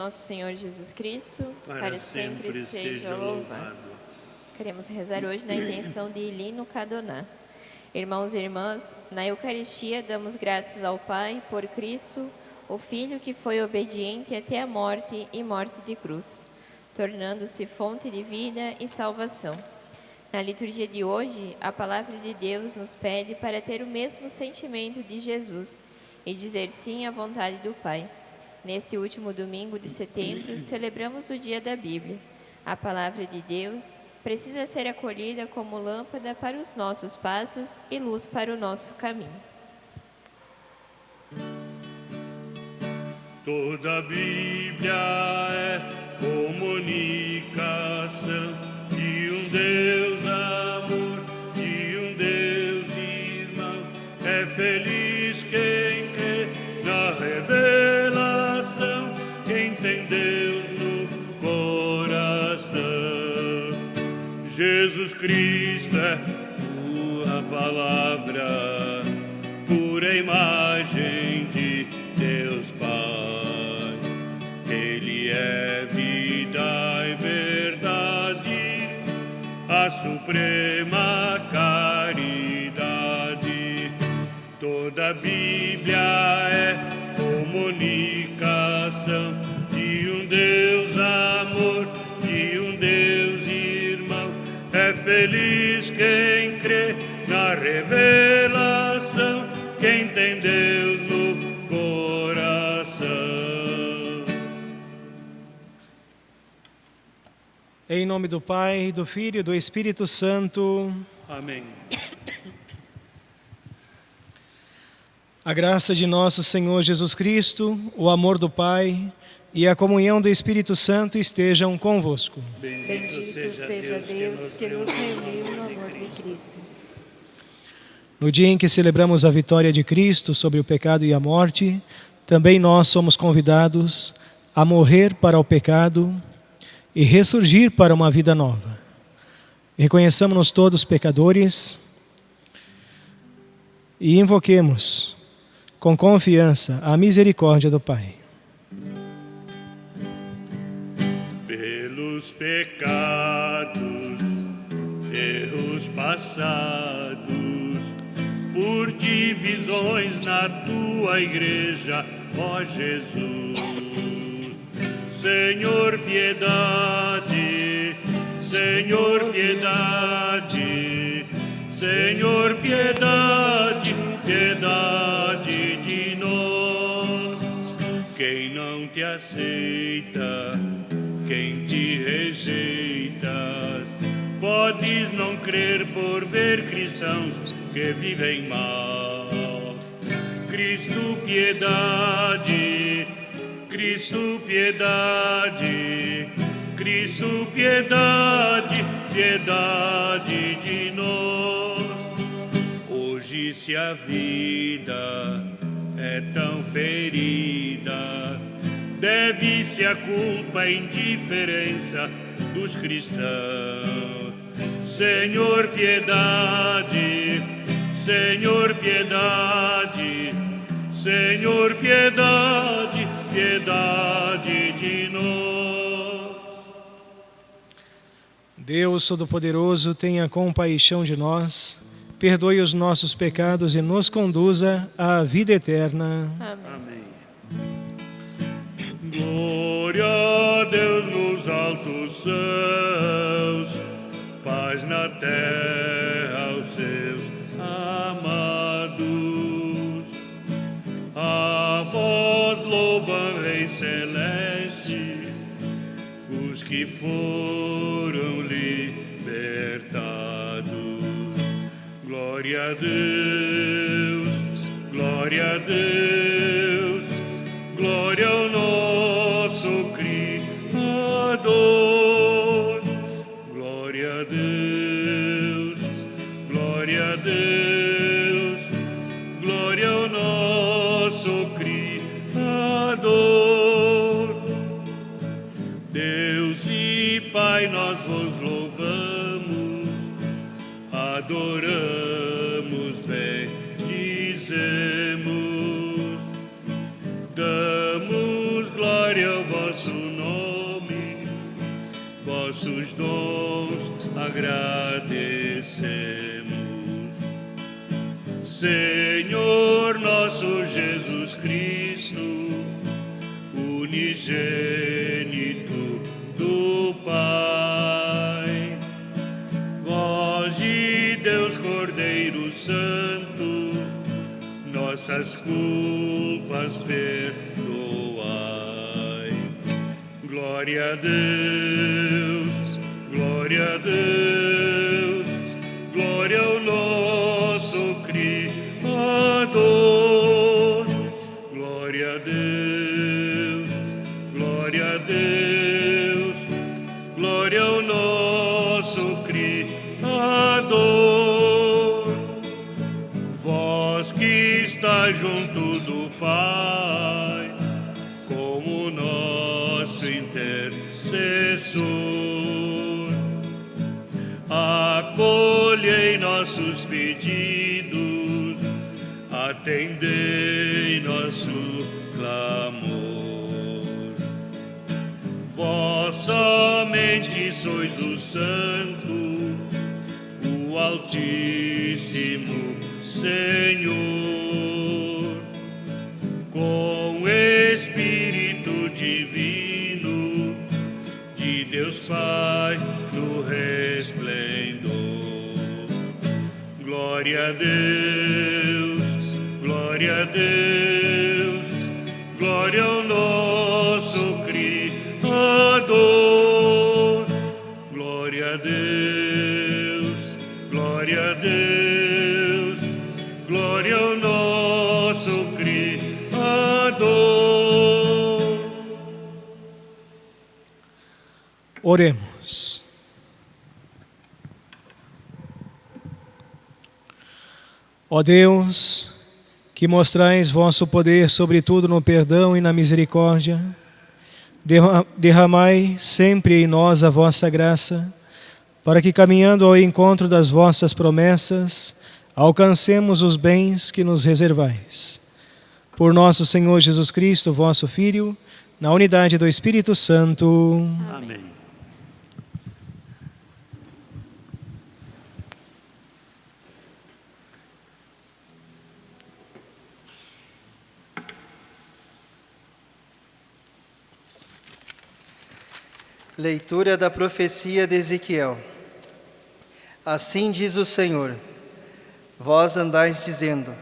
Nosso Senhor Jesus Cristo, para sempre seja louvado. Queremos rezar hoje na intenção de Ilino Cadoná. Irmãos e irmãs, na Eucaristia damos graças ao Pai por Cristo, o Filho que foi obediente até a morte e morte de cruz, tornando-se fonte de vida e salvação. Na liturgia de hoje, a palavra de Deus nos pede para ter o mesmo sentimento de Jesus e dizer sim à vontade do Pai. Neste último domingo de setembro, celebramos o Dia da Bíblia. A palavra de Deus precisa ser acolhida como lâmpada para os nossos passos e luz para o nosso caminho. Toda a Bíblia é comunicação de um Deus amor, de um Deus irmão. É feliz quem crê na revelação, quem tem Deus no coração. Jesus Cristo é pura palavra, pura imagem de Deus Pai. Ele é vida e verdade, a suprema caridade. Toda a Bíblia é comunicação de um Deus amor, de um Deus irmão. É feliz quem crê na revelação, quem tem Deus no coração. Em nome do Pai, do Filho e do Espírito Santo. Amém. A graça de nosso Senhor Jesus Cristo, o amor do Pai e a comunhão do Espírito Santo estejam convosco. Bendito seja Deus que nos reuniu no amor de Cristo. No dia em que celebramos a vitória de Cristo sobre o pecado e a morte, também nós somos convidados a morrer para o pecado e ressurgir para uma vida nova. Reconheçamos-nos todos pecadores e invoquemos com confiança a misericórdia do Pai. Pelos pecados, erros passados, por divisões na tua igreja, ó Jesus. Senhor, piedade, Senhor, piedade, Senhor, piedade, piedade de nós. Quem não te aceita, quem te rejeitas, podes não crer por ver cristãos que vivem mal. Cristo, piedade, Cristo, piedade, Cristo, piedade, piedade de nós. Hoje, se a vida é tão ferida, deve-se a culpa, a indiferença dos cristãos. Senhor, piedade, Senhor, piedade, Senhor, piedade, piedade de nós. Deus Todo-Poderoso, tenha compaixão de nós, perdoe os nossos pecados e nos conduza à vida eterna. Amém. Glória a Deus nos altos céus, paz na terra aos seus amados. A vós louvam, Rei Celeste, os que foram libertados. Glória a Deus, glória a Deus, glória ao nosso Criador. Glória a Deus, glória a Deus, glória ao nosso Criador. Deus e Pai, nós vos louvamos, adoramos, bendizemos, damos glória ao vosso nome, vossos dons agradecemos. Senhor nosso Jesus Cristo, unigênito do Pai, vós de Deus Cordeiro Santo, nossas culpas perdoai. Glória a Deus, glória a Deus, glória ao nosso Criador. Glória a Deus, glória a Deus, glória ao nosso Criador. Vós que estáis junto do Pai, como nosso intercessor, acolhei nossos pedidos, atendei nosso clamor. Vós somente sois o Santo, o Altíssimo Senhor, com Espírito Divino, de Deus Pai no resplendor. Glória a Deus, glória a Deus, glória ao nosso Criador. Glória a Deus, glória a Deus, glória ao nosso Criador. Oremos. Ó Deus, que mostrais vosso poder sobretudo no perdão e na misericórdia, derramai sempre em nós a vossa graça, para que, caminhando ao encontro das vossas promessas, alcancemos os bens que nos reservais. Por nosso Senhor Jesus Cristo, vosso Filho, na unidade do Espírito Santo. Amém. Leitura da profecia de Ezequiel. Assim diz o Senhor: vós andais dizendo,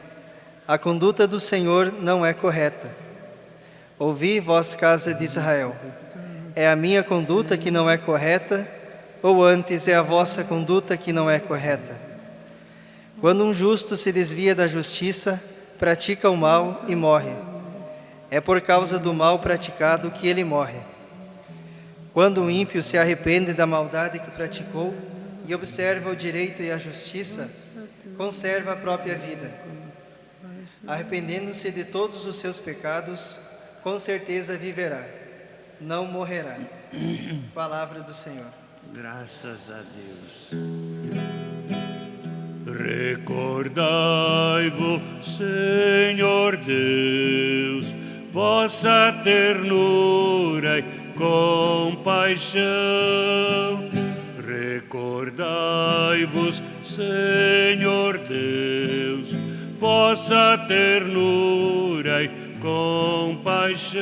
a conduta do Senhor não é correta. Ouvi, vós casa de Israel, é a minha conduta que não é correta, ou antes é a vossa conduta que não é correta? Quando um justo se desvia da justiça, pratica o mal e morre. É por causa do mal praticado que ele morre. Quando o ímpio se arrepende da maldade que praticou e observa o direito e a justiça, conserva a própria vida. Arrependendo-se de todos os seus pecados, com certeza viverá, não morrerá. Palavra do Senhor. Graças a Deus. Recordai-vos, Senhor Deus, vossa ternura e compaixão. Recordai-vos, Senhor Deus, vossa ternura e compaixão.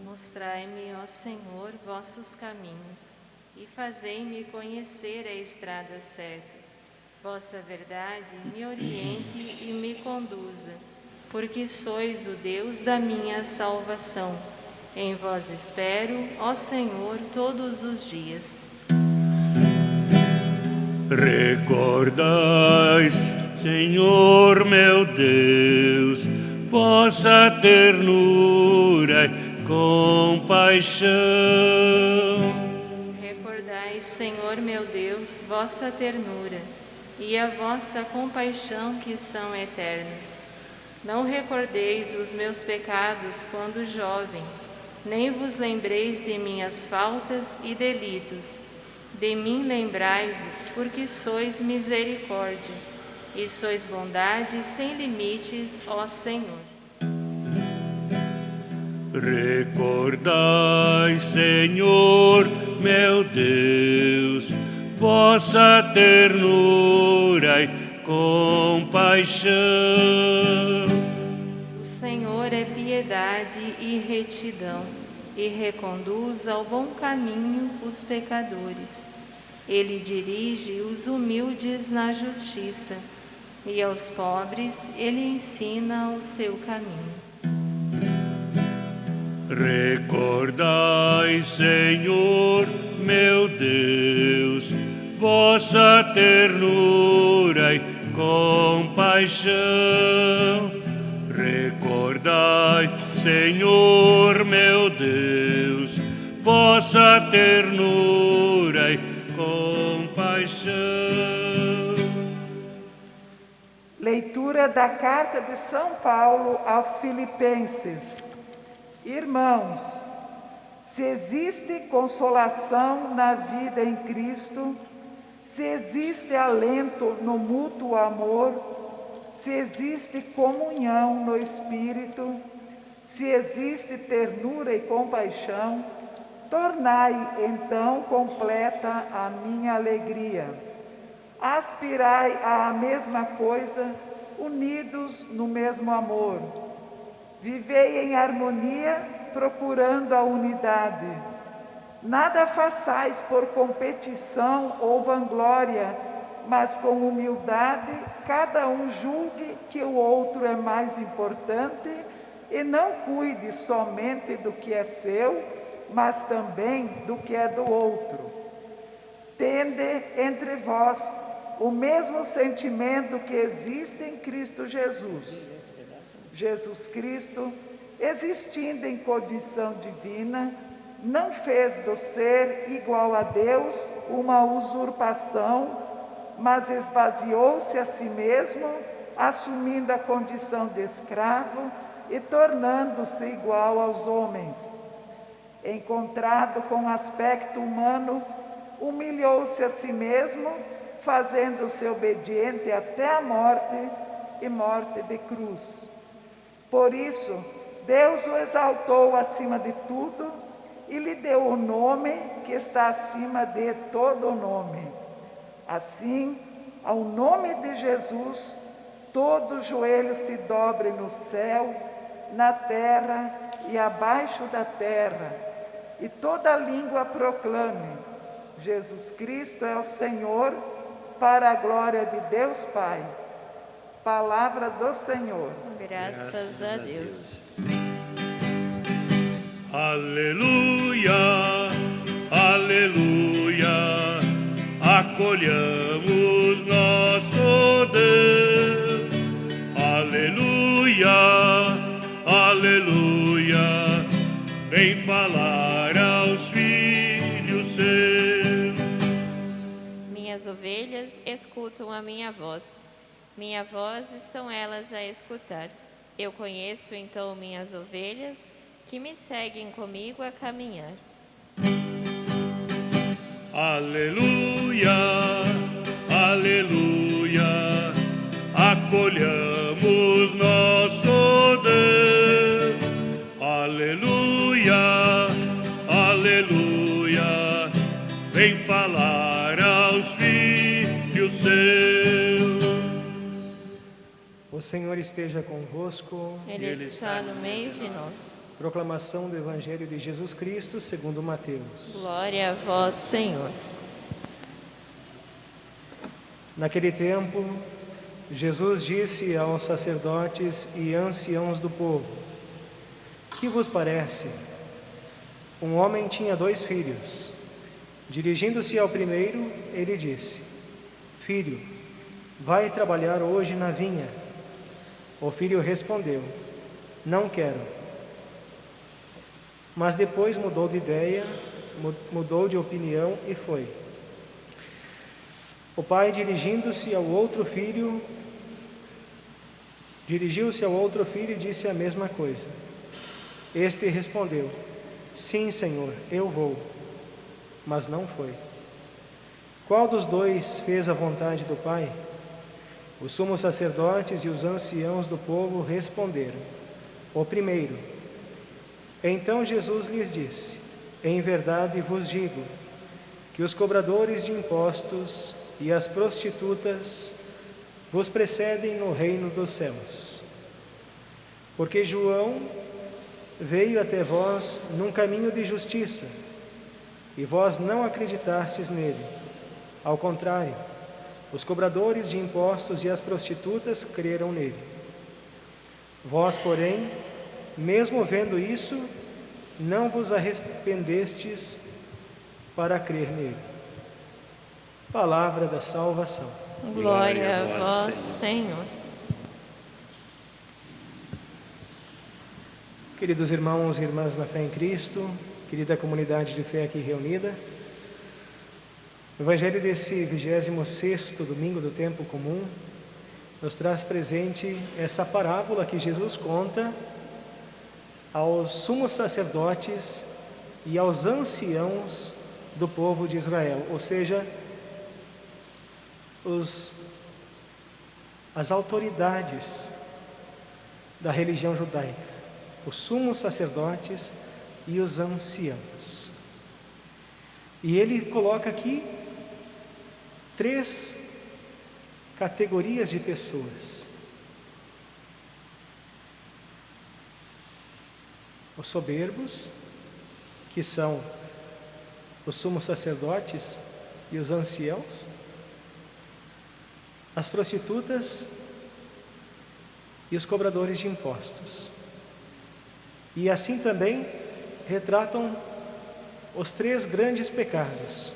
Mostrai-me, ó Senhor, vossos caminhos, e fazei-me conhecer a estrada certa. Vossa verdade me oriente e me conduza, porque sois o Deus da minha salvação. Em vós espero, ó Senhor, todos os dias. Recordai, Senhor meu Deus, vossa ternura e compaixão. Recordai, Senhor meu Deus, vossa ternura e a vossa compaixão, que são eternas. Não recordeis os meus pecados quando jovem, nem vos lembreis de minhas faltas e delitos. De mim lembrai-vos, porque sois misericórdia, e sois bondade sem limites, ó Senhor. Recordai, Senhor, meu Deus, vossa ternura e compaixão. O Senhor é piedade e retidão, e reconduz ao bom caminho os pecadores. Ele dirige os humildes na justiça, e aos pobres ele ensina o seu caminho. Recordai, Senhor, meu Deus, vossa ternura e compaixão. Recordai, Senhor, meu Deus, vossa ternura e compaixão. Leitura da Carta de São Paulo aos Filipenses. Irmãos, se existe consolação na vida em Cristo, se existe alento no mútuo amor, se existe comunhão no Espírito, se existe ternura e compaixão, tornai então completa a minha alegria. Aspirai à mesma coisa, unidos no mesmo amor. Vivei em harmonia, procurando a unidade. Nada façais por competição ou vanglória, mas com humildade, cada um julgue que o outro é mais importante e não cuide somente do que é seu, mas também do que é do outro. Tende entre vós o mesmo sentimento que existe em Cristo Jesus. Jesus Cristo, existindo em condição divina, não fez do ser igual a Deus uma usurpação, mas esvaziou-se a si mesmo, assumindo a condição de escravo e tornando-se igual aos homens. Encontrado com aspecto humano, humilhou-se a si mesmo, fazendo-se obediente até a morte e morte de cruz. Por isso, Deus o exaltou acima de tudo e lhe deu o nome que está acima de todo nome. Assim, ao nome de Jesus, todo joelho se dobre no céu, na terra e abaixo da terra, e toda língua proclame: Jesus Cristo é o Senhor, para a glória de Deus Pai. Palavra do Senhor. Graças a Deus. Aleluia, aleluia, acolhamos nosso Deus. Aleluia, aleluia, vem falar aos filhos seus. Minhas ovelhas escutam a minha voz. Minha voz estão elas a escutar. Eu conheço então minhas ovelhas, que me seguem comigo a caminhar. Aleluia, aleluia, acolhamos nosso Deus. Aleluia, aleluia, vem falar aos filhos seus. O Senhor esteja convosco. Ele está no meio de nós. Proclamação do Evangelho de Jesus Cristo segundo Mateus. Glória a vós, Senhor. Naquele tempo, Jesus disse aos sacerdotes e anciãos do povo: Que vos parece? Um homem tinha 2 filhos. Dirigindo-se ao primeiro, ele disse: Filho, vai trabalhar hoje na vinha. O filho respondeu: Não quero. Mas depois mudou de ideia, mudou de opinião e foi. O pai, dirigiu-se ao outro filho e disse a mesma coisa. Este respondeu: Sim, Senhor, eu vou. Mas não foi. Qual dos 2 fez a vontade do pai? Os sumos sacerdotes e os anciãos do povo responderam: O primeiro. Então Jesus lhes disse: em verdade vos digo que os cobradores de impostos e as prostitutas vos precedem no reino dos céus. Porque João veio até vós num caminho de justiça, e vós não acreditastes nele. Ao contrário, os cobradores de impostos e as prostitutas creram nele. Vós, porém, mesmo vendo isso, não vos arrependestes para crer nele. Palavra da salvação. Glória a vós, Senhor. Queridos irmãos e irmãs na fé em Cristo, querida comunidade de fé aqui reunida, o Evangelho desse 26º domingo do tempo comum nos traz presente essa parábola que Jesus conta aos sumos sacerdotes e aos anciãos do povo de Israel, ou seja, as autoridades da religião judaica, os sumos sacerdotes e os anciãos. E ele coloca aqui 3 categorias de pessoas: os soberbos, que são os sumos sacerdotes e os anciãos, as prostitutas e os cobradores de impostos. E assim também retratam os 3 grandes pecados: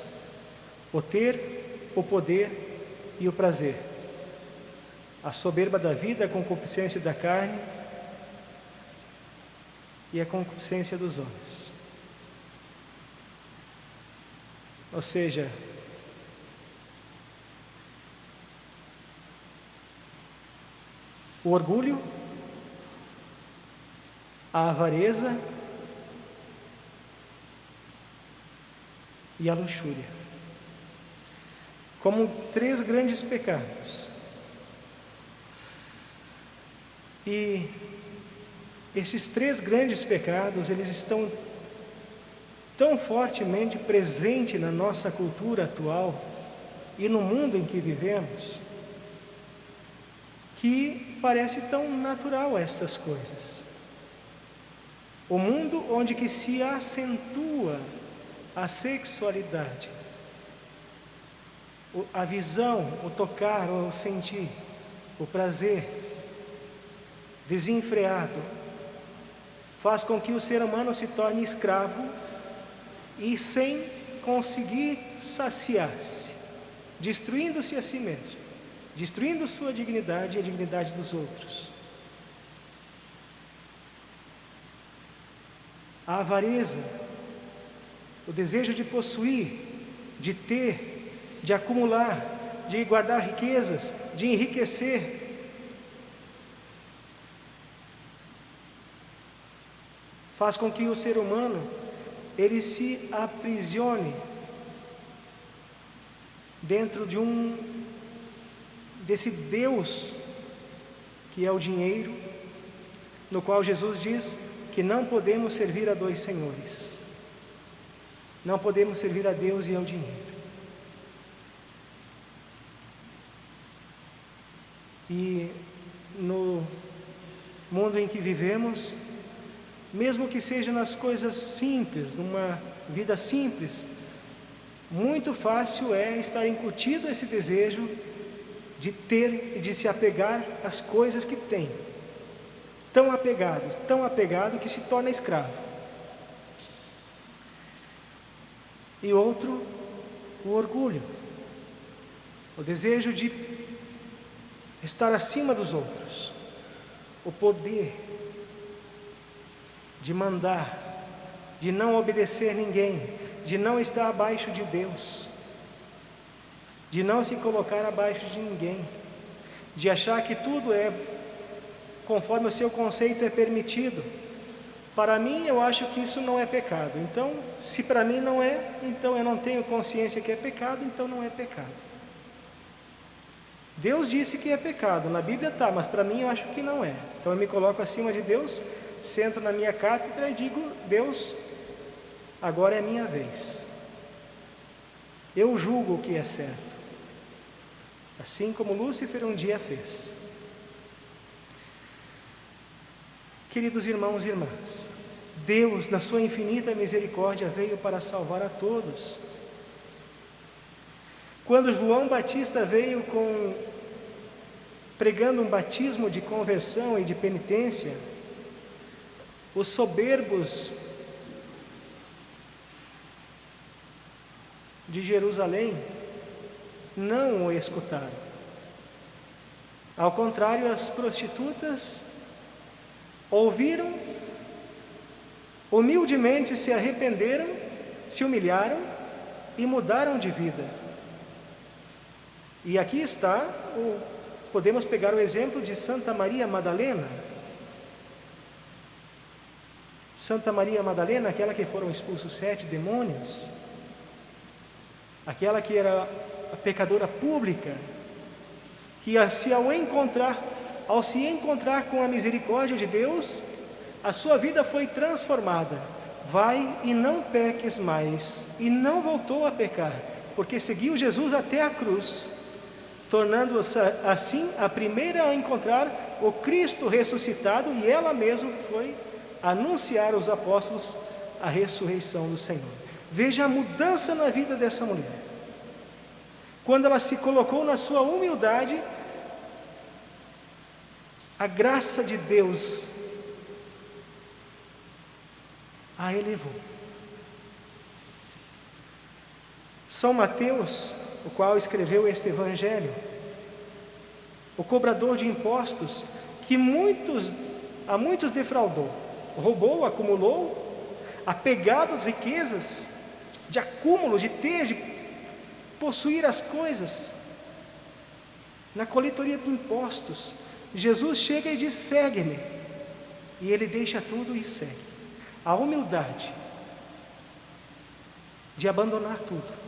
o ter, o poder e o prazer. A soberba da vida, a concupiscência da carne e a concupiscência dos olhos. Ou seja, o orgulho, a avareza e a luxúria, como 3 grandes pecados. E esses 3 grandes pecados, eles estão tão fortemente presentes na nossa cultura atual e no mundo em que vivemos, que parece tão natural essas coisas. O mundo onde que se acentua a sexualidade, a visão, o tocar, o sentir, o prazer desenfreado, faz com que o ser humano se torne escravo e sem conseguir saciar-se, destruindo-se a si mesmo, destruindo sua dignidade e a dignidade dos outros. A avareza, o desejo de possuir, de ter, de acumular, de guardar riquezas, de enriquecer, faz com que o ser humano ele se aprisione dentro desse Deus que é o dinheiro, no qual Jesus diz que não podemos servir a 2 senhores. Não podemos servir a Deus e ao dinheiro. E no mundo em que vivemos, mesmo que seja nas coisas simples, numa vida simples, muito fácil é estar incutido esse desejo de ter e de se apegar às coisas que tem. Tão apegado que se torna escravo. E outro, o orgulho, o desejo de estar acima dos outros, o poder de mandar, de não obedecer ninguém, de não estar abaixo de Deus, de não se colocar abaixo de ninguém, de achar que tudo é conforme o seu conceito é permitido. Para mim, eu acho que isso não é pecado. Então, se para mim não é, então eu não tenho consciência que é pecado, então não é pecado. Deus disse que é pecado, na Bíblia está, mas para mim eu acho que não é. Então eu me coloco acima de Deus sento na minha cátedra e digo: Deus, agora é minha vez. Eu julgo o que é certo, assim como Lúcifer um dia fez. Queridos irmãos e irmãs, Deus, na sua infinita misericórdia, veio para salvar a todos. Quando João Batista veio pregando um batismo de conversão e de penitência, os soberbos de Jerusalém não o escutaram. Ao contrário, as prostitutas ouviram, humildemente se arrependeram, se humilharam e mudaram de vida. E aqui está, podemos pegar o exemplo de Santa Maria Madalena. Santa Maria Madalena, aquela que foram expulsos 7 demônios, aquela que era a pecadora pública, que ao se encontrar com a misericórdia de Deus, a sua vida foi transformada. Vai e não peques mais. E não voltou a pecar, porque seguiu Jesus até a cruz, tornando-se assim a primeira a encontrar o Cristo ressuscitado, e ela mesma foi anunciar aos apóstolos a ressurreição do Senhor. Veja a mudança na vida dessa mulher. Quando ela se colocou na sua humildade, a graça de Deus a elevou. São Mateus, o qual escreveu este evangelho, o cobrador de impostos, que a muitos defraudou, roubou, acumulou, apegado às riquezas, de acúmulo, de possuir as coisas, na coletoria de impostos. Jesus chega e diz: segue-me, e ele deixa tudo e segue. A humildade de abandonar tudo.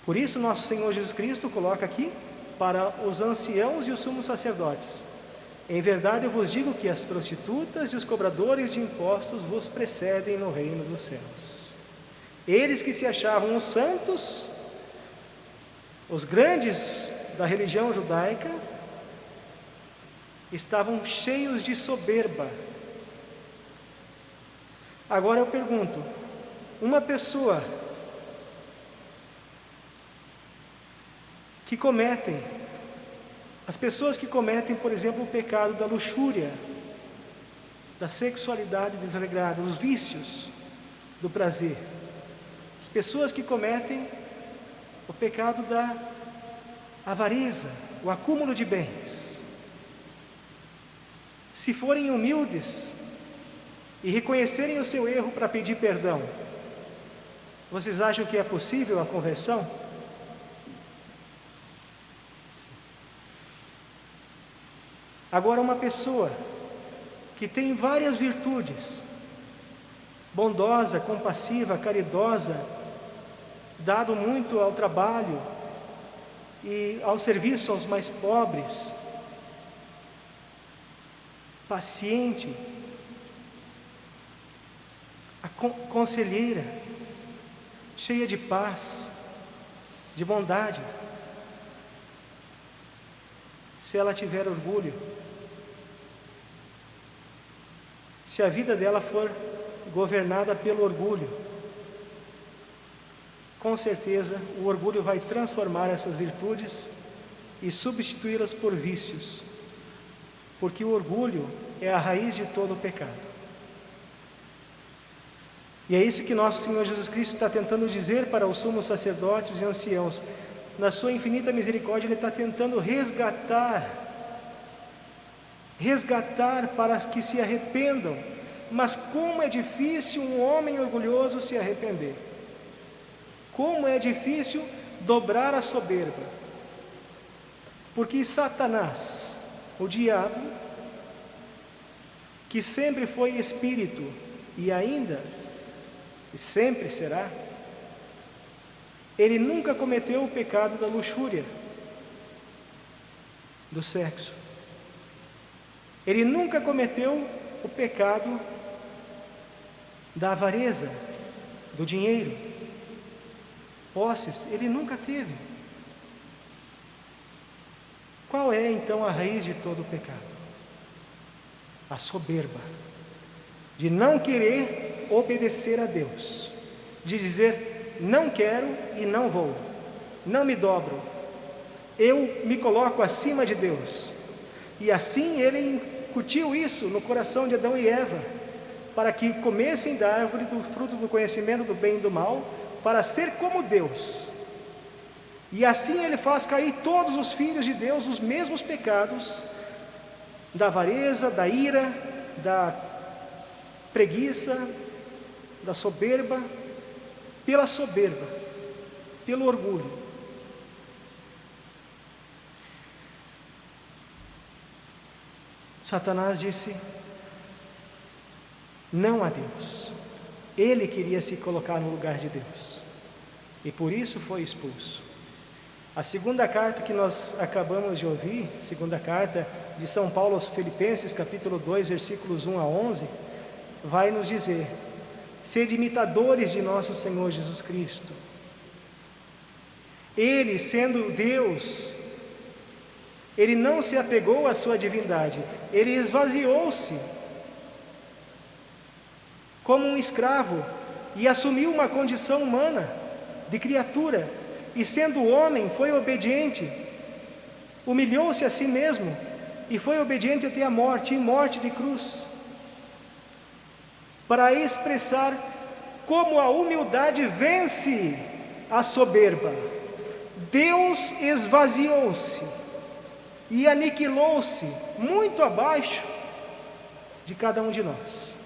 Por isso nosso Senhor Jesus Cristo coloca aqui para os anciãos e os sumos sacerdotes: em verdade eu vos digo que as prostitutas e os cobradores de impostos vos precedem no reino dos céus. Eles que se achavam os santos, os grandes da religião judaica, estavam cheios de soberba. Agora eu pergunto, uma pessoa as pessoas que cometem, por exemplo, o pecado da luxúria, da sexualidade desregrada, os vícios do prazer, as pessoas que cometem o pecado da avareza, o acúmulo de bens, se forem humildes e reconhecerem o seu erro para pedir perdão, vocês acham que é possível a conversão? Agora, uma pessoa que tem várias virtudes, bondosa, compassiva, caridosa, dado muito ao trabalho e ao serviço aos mais pobres, paciente, conselheira, cheia de paz, de bondade. Se ela tiver orgulho, se a vida dela for governada pelo orgulho, com certeza o orgulho vai transformar essas virtudes e substituí-las por vícios, porque o orgulho é a raiz de todo o pecado. E é isso que nosso Senhor Jesus Cristo está tentando dizer para os sumos sacerdotes e anciãos. Na sua infinita misericórdia, Ele está tentando resgatar para que se arrependam. Mas como é difícil um homem orgulhoso se arrepender. Como é difícil dobrar a soberba. Porque Satanás, o diabo, que sempre foi espírito e ainda e sempre será, ele nunca cometeu o pecado da luxúria, do sexo. Ele nunca cometeu o pecado da avareza, do dinheiro, posses, ele nunca teve. Qual é então a raiz de todo o pecado? A soberba, de não querer obedecer a Deus, de dizer não quero e não vou, não me dobro, eu me coloco acima de Deus. E assim ele incutiu isso no coração de Adão e Eva, para que comessem da árvore do fruto do conhecimento do bem e do mal, para ser como Deus. E assim ele faz cair todos os filhos de Deus os mesmos pecados, da avareza, da ira, da preguiça, da soberba, pelo orgulho. Satanás disse não a Deus. Ele queria se colocar no lugar de Deus, e por isso foi expulso. A segunda carta que nós acabamos de ouvir, segunda carta de São Paulo aos Filipenses, capítulo 2, versículos 1 a 11, vai nos dizer: sede imitadores de nosso Senhor Jesus Cristo. Ele, sendo Deus, ele não se apegou à sua divindade, ele esvaziou-se como um escravo e assumiu uma condição humana, de criatura, e sendo homem foi obediente, humilhou-se a si mesmo e foi obediente até a morte, e morte de cruz, para expressar como a humildade vence a soberba. Deus esvaziou-se e aniquilou-se muito abaixo de cada um de nós.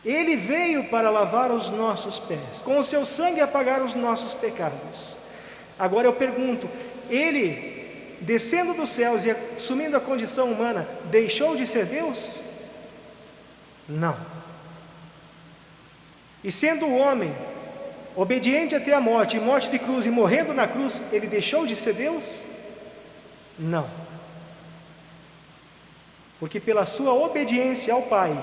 Ele veio para lavar os nossos pés, com o seu sangue apagar os nossos pecados. Agora eu pergunto, ele, descendo dos céus e assumindo a condição humana, deixou de ser Deus? Não. E sendo o homem, obediente até a morte, e morte de cruz, e morrendo na cruz, ele deixou de ser Deus? Não. Porque pela sua obediência ao Pai,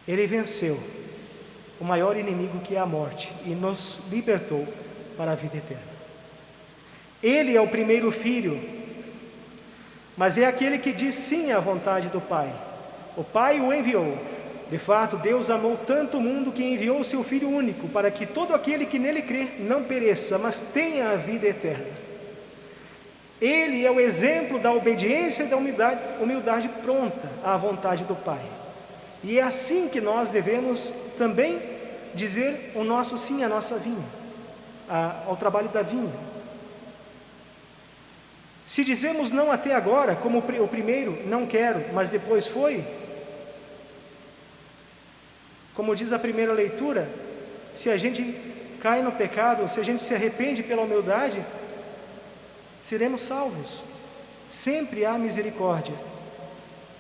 ele venceu o maior inimigo, que é a morte, e nos libertou para a vida eterna. Ele é o primeiro filho, mas é aquele que diz sim à vontade do Pai. O Pai o enviou. De fato, Deus amou tanto o mundo que enviou o seu Filho único, para que todo aquele que nele crê não pereça, mas tenha a vida eterna. Ele é o exemplo da obediência e da humildade pronta à vontade do Pai. E é assim que nós devemos também dizer o nosso sim à nossa vinha, ao trabalho da vinha. Se dizemos não até agora, como o primeiro, não quero, mas depois foi, como diz a primeira leitura, se a gente cai no pecado, se a gente se arrepende pela humildade, seremos salvos. Sempre há misericórdia,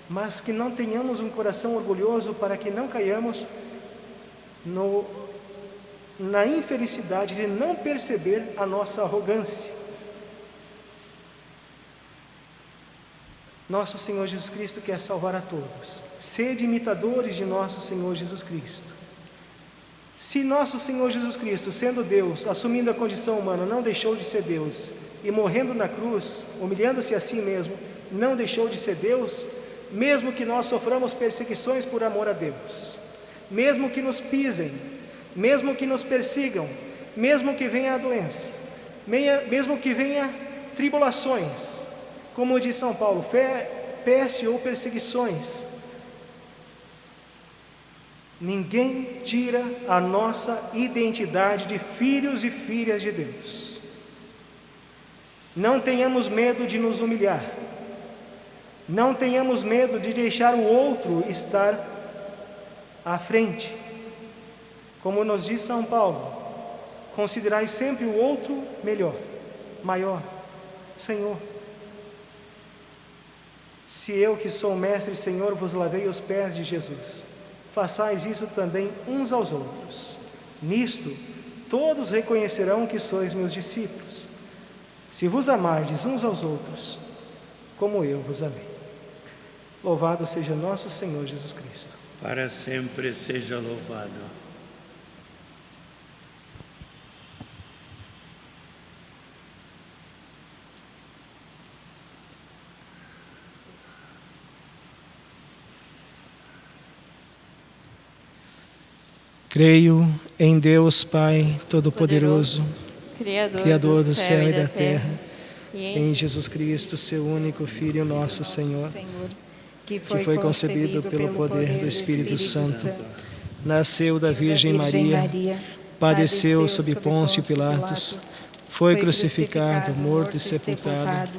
mas que não tenhamos um coração orgulhoso, para que não caiamos na infelicidade de não perceber a nossa arrogância. Nosso Senhor Jesus Cristo quer salvar a todos. Sede imitadores de nosso Senhor Jesus Cristo. Se nosso Senhor Jesus Cristo, sendo Deus, assumindo a condição humana, não deixou de ser Deus, e morrendo na cruz, humilhando-se a si mesmo, não deixou de ser Deus, mesmo que nós soframos perseguições por amor a Deus, mesmo que nos pisem, mesmo que nos persigam, mesmo que venha a doença, mesmo que venha tribulações, como diz São Paulo, peste ou perseguições, ninguém tira a nossa identidade de filhos e filhas de Deus. Não tenhamos medo de nos humilhar, não tenhamos medo de deixar o outro estar à frente. Como nos diz São Paulo, considerai sempre o outro melhor, maior, Senhor. Se eu, que sou mestre e Senhor, vos lavei os pés de Jesus, façais isso também uns aos outros. Nisto, todos reconhecerão que sois meus discípulos, se vos amardes uns aos outros. como eu vos amei. Louvado seja nosso Senhor Jesus Cristo. Para sempre seja louvado. Creio em Deus Pai Todo-Poderoso, Criador do céu e da terra, e em Jesus Cristo, seu único Filho, nosso Senhor, que foi concebido pelo poder do Espírito Santo, nasceu da Virgem Maria, padeceu sob Pôncio Pilatos, foi crucificado, morto e sepultado,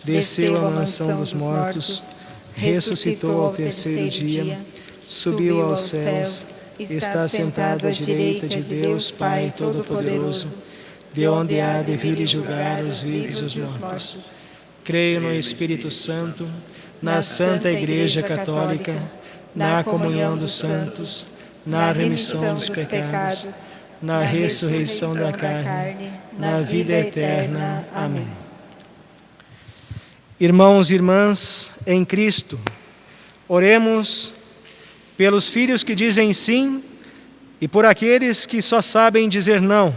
desceu à mansão dos mortos, ressuscitou ao terceiro dia, subiu aos céus, está sentado à direita de Deus Pai Todo-Poderoso, de onde há de vir e julgar os vivos e os mortos. Creio no Espírito Santo, na Santa Igreja Católica, na comunhão dos santos, na remissão dos pecados, na ressurreição da carne, na vida eterna. Amém. Irmãos e irmãs em Cristo, oremos pelos filhos que dizem sim e por aqueles que só sabem dizer não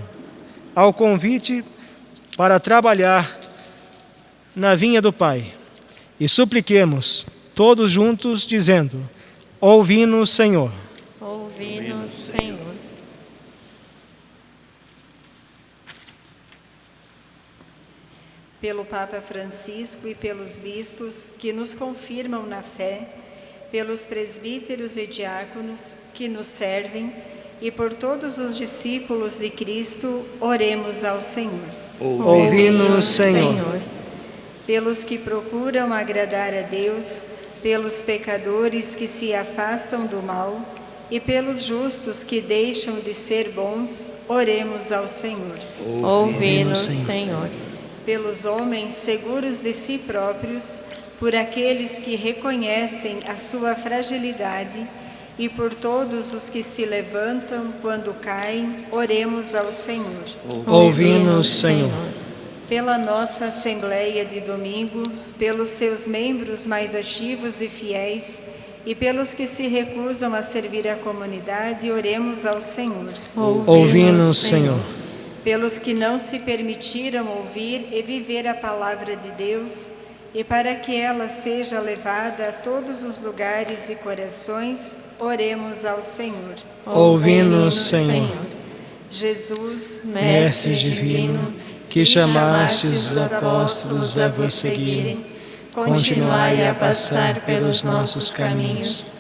ao convite para trabalhar na vinha do Pai. E supliquemos todos juntos dizendo: ouvi-nos, Senhor. Ouvi-nos, Senhor. Pelo Papa Francisco e pelos bispos que nos confirmam na fé, pelos presbíteros e diáconos que nos servem e por todos os discípulos de Cristo, oremos ao Senhor. Ouvi-nos, Senhor. Pelos que procuram agradar a Deus, pelos pecadores que se afastam do mal e pelos justos que deixam de ser bons, oremos ao Senhor. Ouvi-nos, Senhor. Pelos homens seguros de si próprios, por aqueles que reconhecem a sua fragilidade e por todos os que se levantam quando caem, oremos ao Senhor. Ouvi-nos, Senhor. Pela nossa Assembleia de domingo, pelos seus membros mais ativos e fiéis e pelos que se recusam a servir a comunidade, oremos ao Senhor. Ouvi-nos, Senhor. Pelos que não se permitiram ouvir e viver a palavra de Deus, e para que ela seja levada a todos os lugares e corações, oremos ao Senhor. Ouvi-nos, Senhor. Jesus, Mestre divino, que chamaste os apóstolos a vos seguirem, continuai a passar pelos nossos caminhos,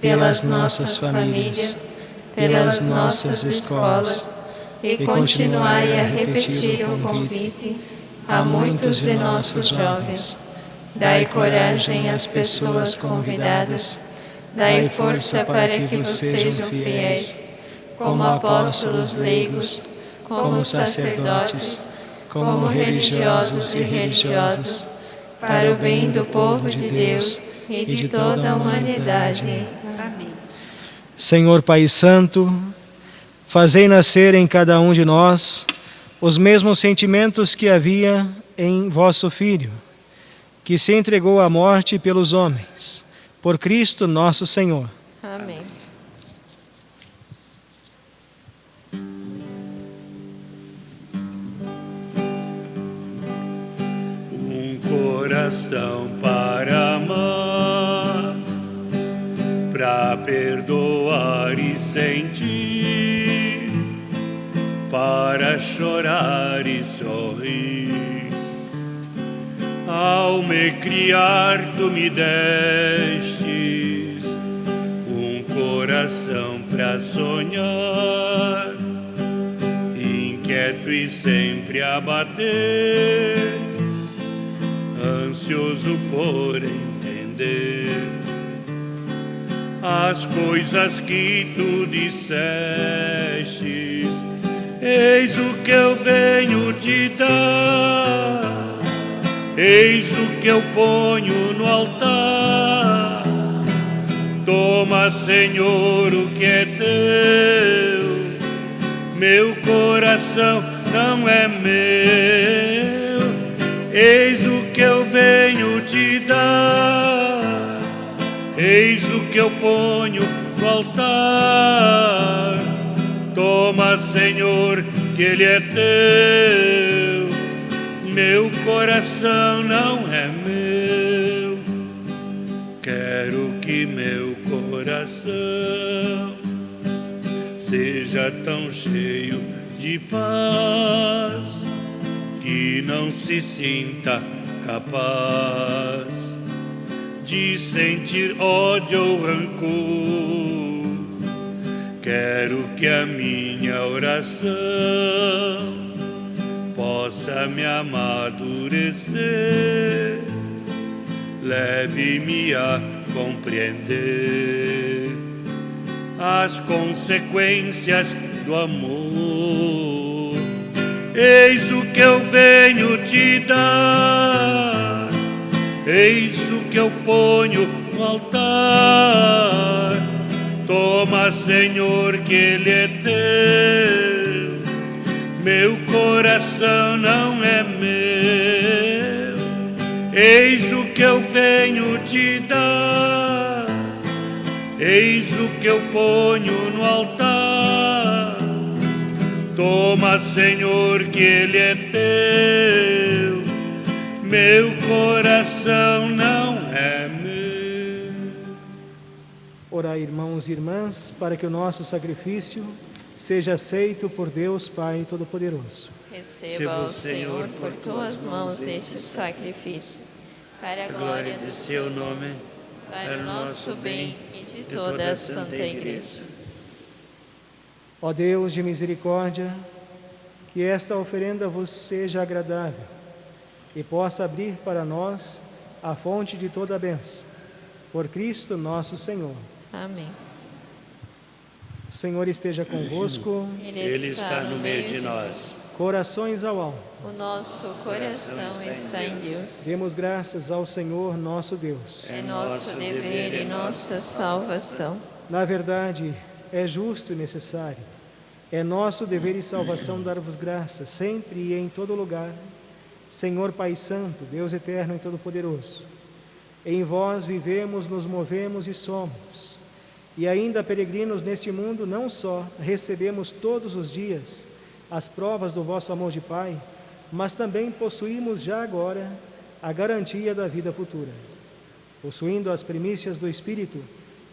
pelas nossas famílias, pelas nossas escolas, e continuai a repetir o convite a muitos de nossos jovens. Dai coragem às pessoas convidadas, dai força para que vos sejam fiéis, como apóstolos leigos, como sacerdotes, como religiosos e religiosas, para o bem do povo de Deus e de toda a humanidade. Amém. Senhor Pai Santo, fazei nascer em cada um de nós os mesmos sentimentos que havia em vosso Filho, que se entregou à morte pelos homens, por Cristo nosso Senhor. Amém. Um coração para amar, para perdoar e sentir, para chorar e sorrir. Ao me criar, tu me destes um coração para sonhar, inquieto e sempre a bater, ansioso por entender as coisas que tu dissestes. Eis o que eu venho te dar, eis o que eu ponho no altar. Toma, Senhor, o que é teu. Meu coração não é meu. Eis o que eu venho te Eis o que eu ponho no altar. Toma, Senhor, que ele é teu. Meu coração não é meu. Quero que meu coração seja tão cheio de paz que não se sinta capaz de sentir ódio ou rancor. Quero que a minha oração possa me amadurecer, leve-me a compreender as consequências do amor. Eis o que eu venho te dar, eis o que eu ponho no altar. Toma, Senhor, que ele é teu. Meu coração não é meu. Eis o que eu venho te dar, eis o que eu ponho no altar. Toma, Senhor, que ele é teu. Meu coração não é meu. Orai, irmãos e irmãs, para que o nosso sacrifício seja aceito por Deus Pai Todo-Poderoso. Receba, ó Senhor, por tuas mãos este sacrifício, para a glória do seu nome, para o nosso bem e de toda a Santa Igreja. Ó Deus de misericórdia, que esta oferenda vos seja agradável e possa abrir para nós a fonte de toda a bênção. Por Cristo nosso Senhor. Amém. O Senhor esteja convosco. Ele está no meio de nós. Corações ao alto. O nosso coração está em Deus. Demos graças ao Senhor nosso Deus. É nosso dever e nossa salvação. Na verdade, é justo e necessário. É nosso dever e salvação dar-vos graças, sempre e em todo lugar, Senhor Pai Santo, Deus eterno e todo-poderoso. Em vós vivemos, nos movemos e somos. E ainda peregrinos neste mundo, não só recebemos todos os dias as provas do vosso amor de Pai, mas também possuímos já agora a garantia da vida futura. Possuindo as primícias do Espírito,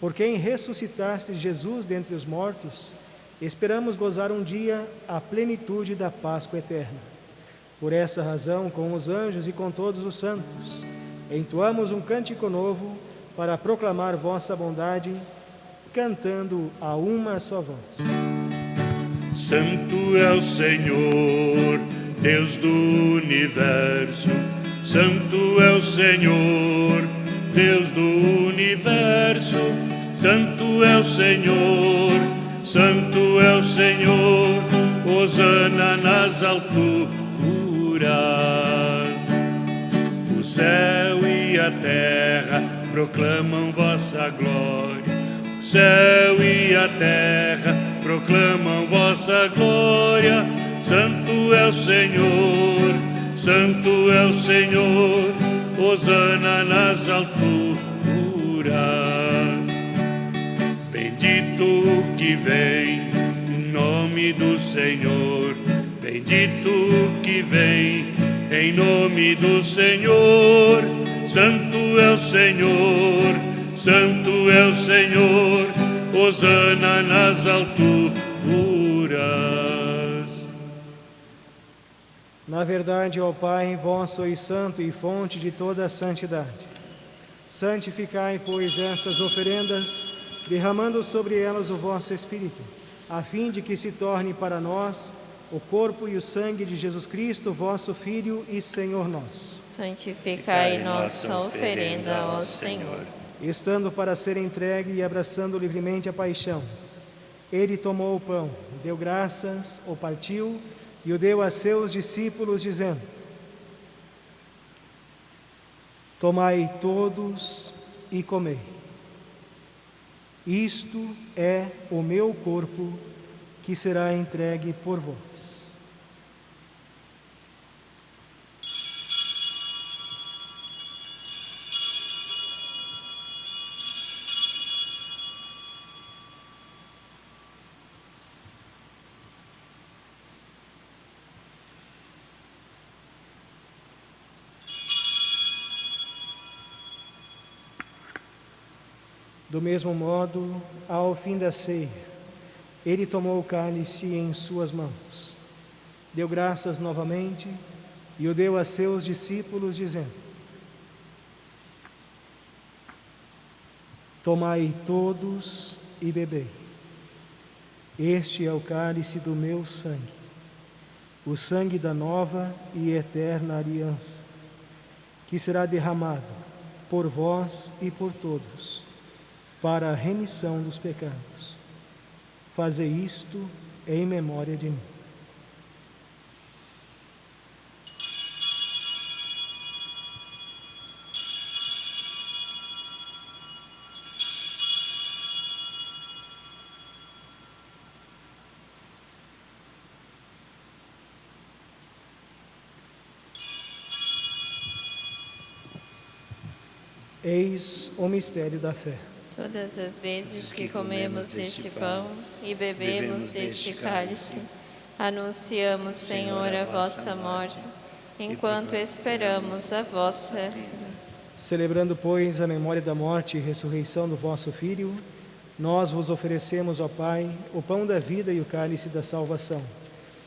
por quem ressuscitaste Jesus dentre os mortos, esperamos gozar um dia a plenitude da Páscoa eterna. Por essa razão, com os anjos e com todos os santos, entoamos um cântico novo para proclamar vossa bondade, cantando a uma só voz. Santo é o Senhor, Deus do universo. Santo é o Senhor, Deus do universo. Santo é o Senhor, Santo é o Senhor. Hosana nas alturas. O céu e a terra proclamam vossa glória. O céu e a terra proclamam vossa glória. Santo é o Senhor, Santo é o Senhor. Hosana nas alturas. Bendito o que vem em nome do Senhor. Bendito o que vem em nome do Senhor. Santo é o Senhor, Santo é o Senhor. Hosana nas alturas. Na verdade, ó Pai, vós sois santo e fonte de toda a santidade. Santificai, pois, estas oferendas, derramando sobre elas o vosso Espírito, a fim de que se torne para nós o corpo e o sangue de Jesus Cristo, vosso Filho e Senhor nosso. Santificai nossa oferenda ao Senhor. Estando para ser entregue e abraçando livremente a paixão, ele tomou o pão, deu graças, o partiu e o deu a seus discípulos, dizendo: tomai todos e comei. Isto é o meu corpo, que será entregue por vós. Do mesmo modo, ao fim da ceia, ele tomou o cálice em suas mãos, deu graças novamente e o deu a seus discípulos, dizendo: Tomai todos e bebei. Este é o cálice do meu sangue, o sangue da nova e eterna aliança, que será derramado por vós e por todos, para a remissão dos pecados. Fazei isto em memória de mim. Eis o mistério da fé. Todas as vezes que comemos deste pão e bebemos deste cálice, anunciamos, Senhor, a vossa morte, enquanto esperamos a vossa. Celebrando, pois, a memória da morte e ressurreição do vosso Filho, nós vos oferecemos, ó Pai, o pão da vida e o cálice da salvação.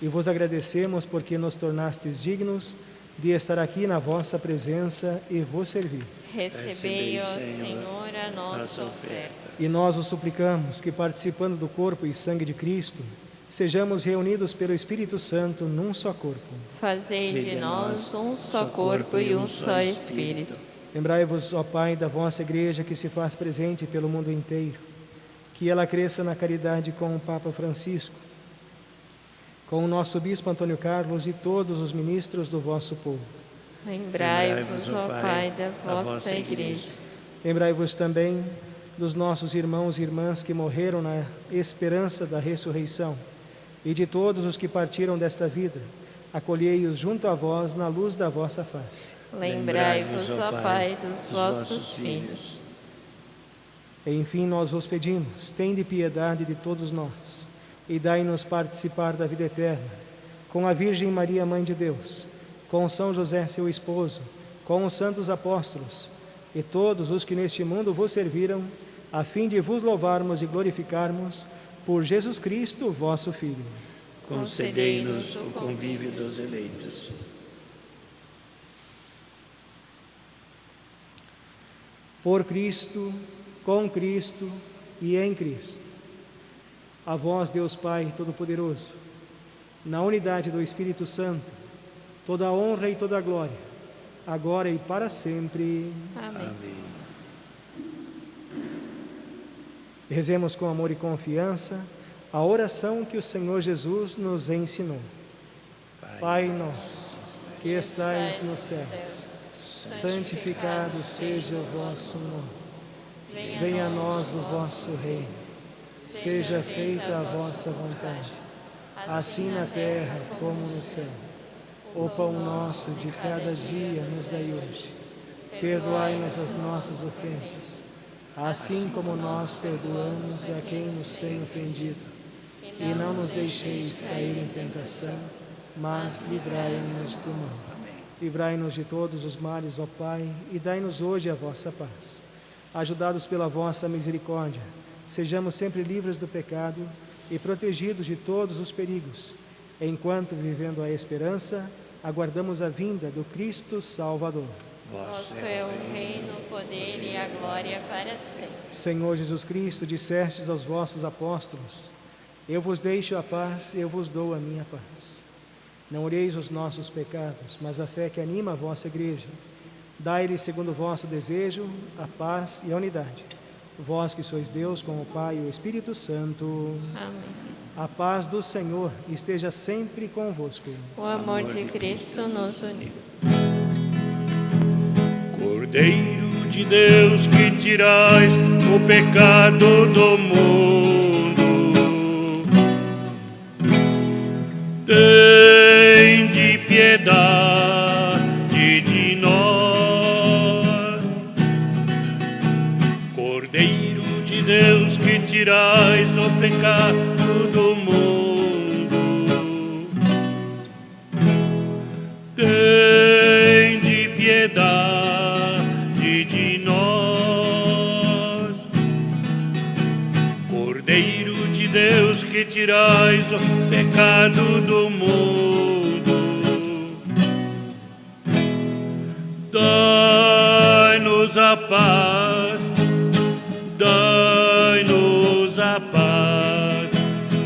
E vos agradecemos porque nos tornastes dignos de estar aqui na vossa presença e vos servir. Recebei, ó Senhor, a nossa oferta. E nós os suplicamos que, participando do corpo e sangue de Cristo, sejamos reunidos pelo Espírito Santo num só corpo. Fazei de nós um só corpo e um só Espírito. Lembrai-vos, ó Pai, da vossa Igreja que se faz presente pelo mundo inteiro, que ela cresça na caridade com o Papa Francisco, com o nosso Bispo Antônio Carlos e todos os ministros do vosso povo. Lembrai-vos, ó Pai, da vossa Igreja. Lembrai-vos também dos nossos irmãos e irmãs que morreram na esperança da ressurreição e de todos os que partiram desta vida. Acolhei-os junto a vós na luz da vossa face. Lembrai-vos, ó Pai, dos vossos filhos. Enfim, nós vos pedimos, tende piedade de todos nós e dai-nos participar da vida eterna, com a Virgem Maria, Mãe de Deus, com São José, seu esposo, com os santos apóstolos e todos os que neste mundo vos serviram, a fim de vos louvarmos e glorificarmos por Jesus Cristo, vosso Filho. Concedei-nos o convívio dos eleitos. Por Cristo, com Cristo e em Cristo. A vós, Deus Pai Todo-Poderoso, na unidade do Espírito Santo, toda a honra e toda a glória, agora e para sempre. Amém. Rezemos com amor e confiança a oração que o Senhor Jesus nos ensinou. Pai nosso, que estais nos céus, santificado seja o vosso nome. Venha a nós o vosso reino. Seja feita a vossa vontade, assim na terra como no céu. O pão nosso de cada dia nos dai hoje. Perdoai-nos as nossas ofensas, assim como nós perdoamos a quem nos tem ofendido. E não nos deixeis cair em tentação, mas livrai-nos do mal. Livrai-nos de todos os males, ó Pai, e dai-nos hoje a vossa paz. Ajudados pela vossa misericórdia, sejamos sempre livres do pecado e protegidos de todos os perigos, enquanto, vivendo a esperança, aguardamos a vinda do Cristo Salvador. Vosso é o reino, o poder e a glória para sempre. Senhor Jesus Cristo, dissestes aos vossos apóstolos: eu vos deixo a paz, eu vos dou a minha paz. Não olheis os nossos pecados, mas a fé que anima a vossa Igreja. Dai-lhe, segundo o vosso desejo, a paz e a unidade. Vós que sois Deus, com o Pai e o Espírito Santo. Amém. A paz do Senhor esteja sempre convosco. O amor de Cristo nos uniu. Cordeiro de Deus, que tirais o pecado do mundo, tende piedade de nós. Cordeiro de Deus, que tirais o pecado do mundo, tende piedade de nós. Cordeiro de Deus que tirais o pecado do mundo, dai-nos a paz, dai-nos a paz,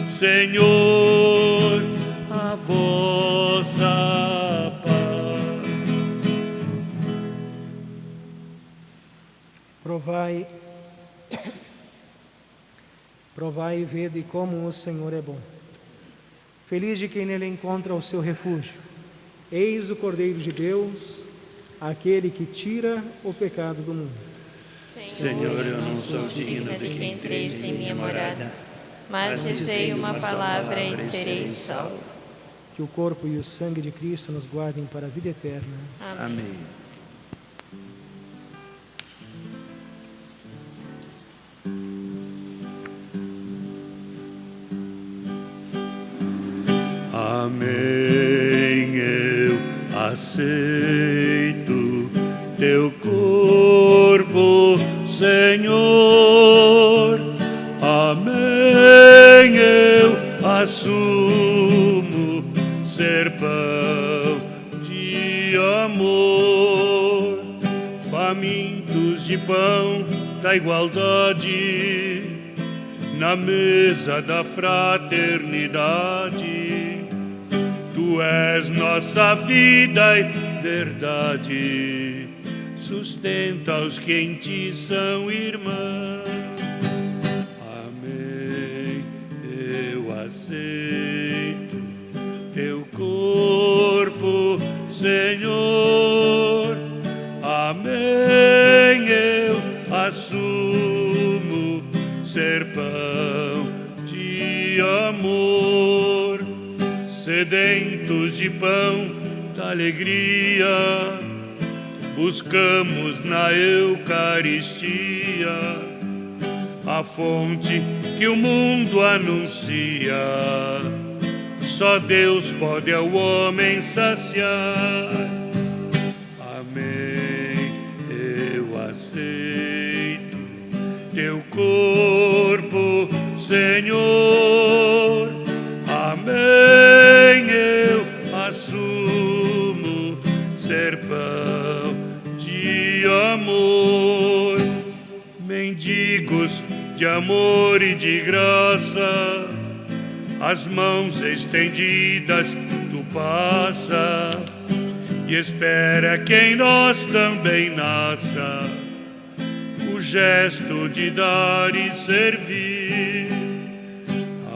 Senhor, a vossa paz. Provai e vede como o Senhor é bom. Feliz de quem nele encontra o seu refúgio. Eis o Cordeiro de Deus, aquele que tira o pecado do mundo. Senhor, eu não sou digno de que entreis em minha morada, mas dizei uma palavra e serei salvo. Que o corpo e o sangue de Cristo nos guardem para a vida eterna. Amém. Amém, eu aceito teu corpo, Senhor. Amém, eu assumo ser pão de amor, famintos de pão da igualdade, na mesa da fraternidade. Tu és nossa vida e verdade, sustenta os que em ti são irmãos. Amém, eu aceito teu corpo, Senhor. Amém, eu assumo ser pão de amor, sedentos de pão da alegria, buscamos na Eucaristia a fonte que o mundo anuncia. Só Deus pode ao homem saciar. Amém, eu aceito teu corpo, Senhor. Amém, eu assumo ser pão de amor, mendigos de amor e de graça, as mãos estendidas tu passa e espera que em nós também nasça o gesto de dar e servir.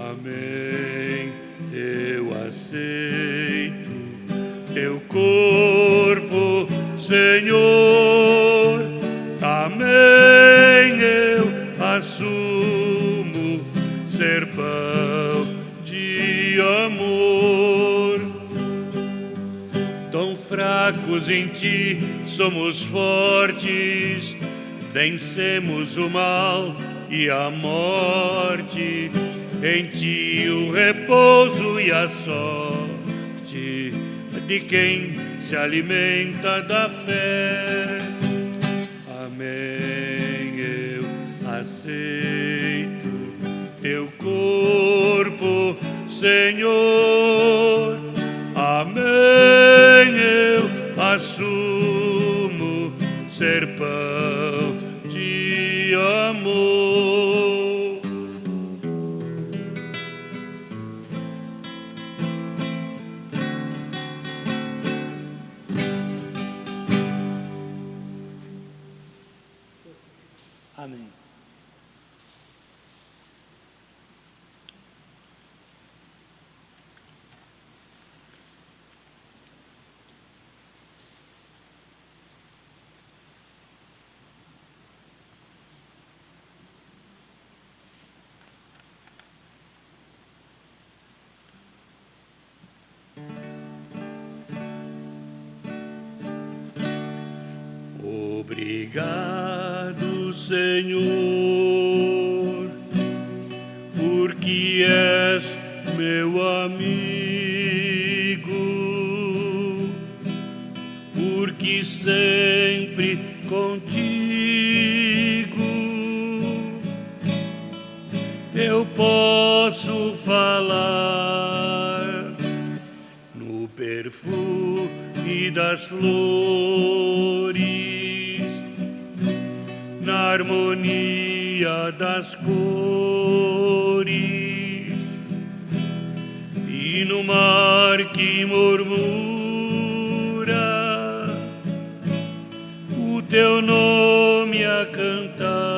Amém, eu aceito teu corpo, Senhor. Amém, eu assumo ser pão de amor. Tão fracos em ti somos fortes, vencemos o mal e a morte. Em ti o repouso e a sorte de quem se alimenta da fé. Amém, eu aceito teu corpo, Senhor. Amém, eu assumo ser pão de amor. Amém. Obrigado, Senhor, porque és meu amigo, porque sempre contigo eu posso falar no perfume das flores, na harmonia das cores e no mar que murmura o teu nome a cantar.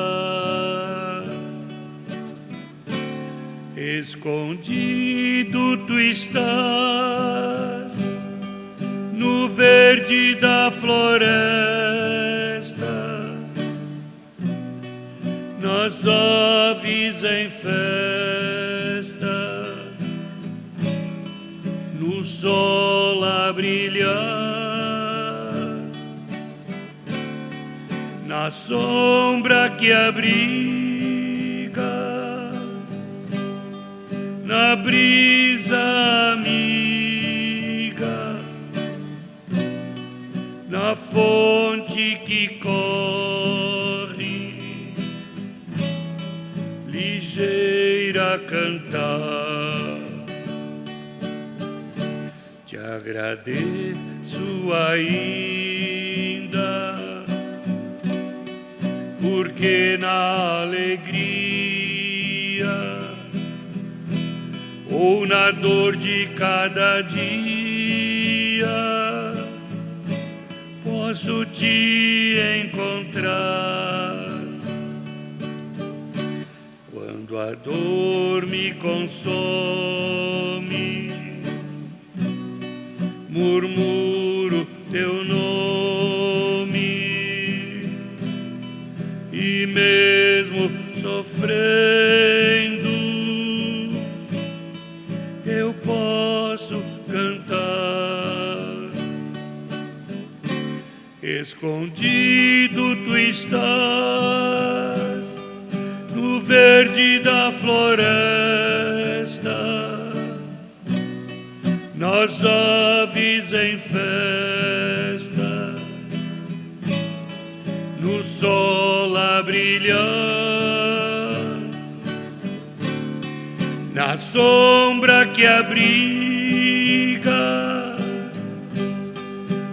Escondido tu estás no verde da floresta, nas aves em festa, no sol a brilhar, na sombra que abriga, na brisa amiga, na fonte que corre, ligeira a cantar. Te agradeço ainda, porque na alegria ou na dor de cada dia posso te encontrar. Quando a dor me consome, murmuro teu nome, e mesmo sofrendo eu posso cantar. Escondido tu estás no verde da floresta, nas aves em festa, no sol a brilhar, na sombra que abriga,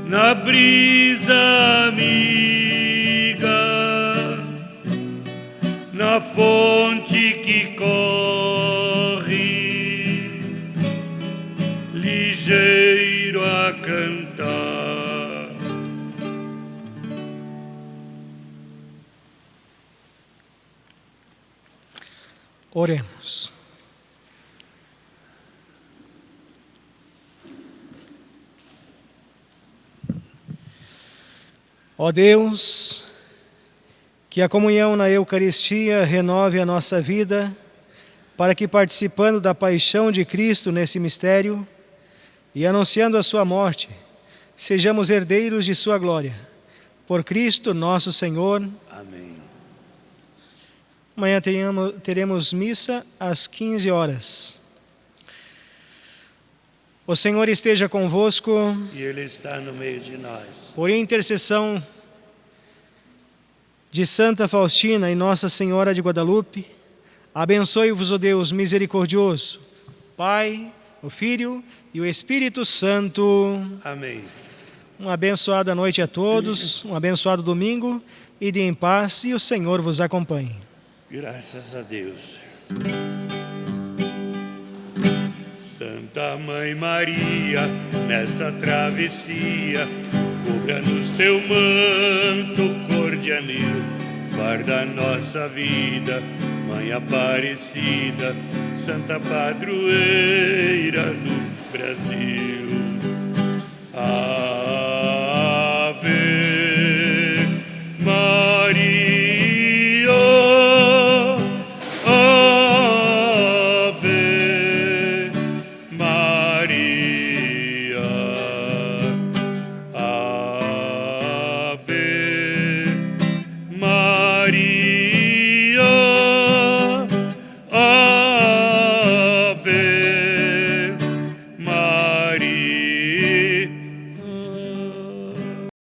na brisa amiga, na fonte que corre, ligeiro a cantar. Oremos. Ó Deus, que a comunhão na Eucaristia renove a nossa vida, para que, participando da paixão de Cristo nesse mistério e anunciando a sua morte, sejamos herdeiros de sua glória. Por Cristo nosso Senhor. Amém. Amanhã teremos missa às 15 horas. O Senhor esteja convosco. E Ele está no meio de nós. Por intercessão de Santa Faustina e Nossa Senhora de Guadalupe, abençoe-vos o Deus misericordioso, Pai, o Filho e o Espírito Santo. Amém. Uma abençoada noite a todos, um abençoado domingo, ide em paz e o Senhor vos acompanhe. Graças a Deus. Santa Mãe Maria, nesta travessia, cubra-nos teu manto cor de anil, guarda a nossa vida, Mãe Aparecida, Santa Padroeira do Brasil.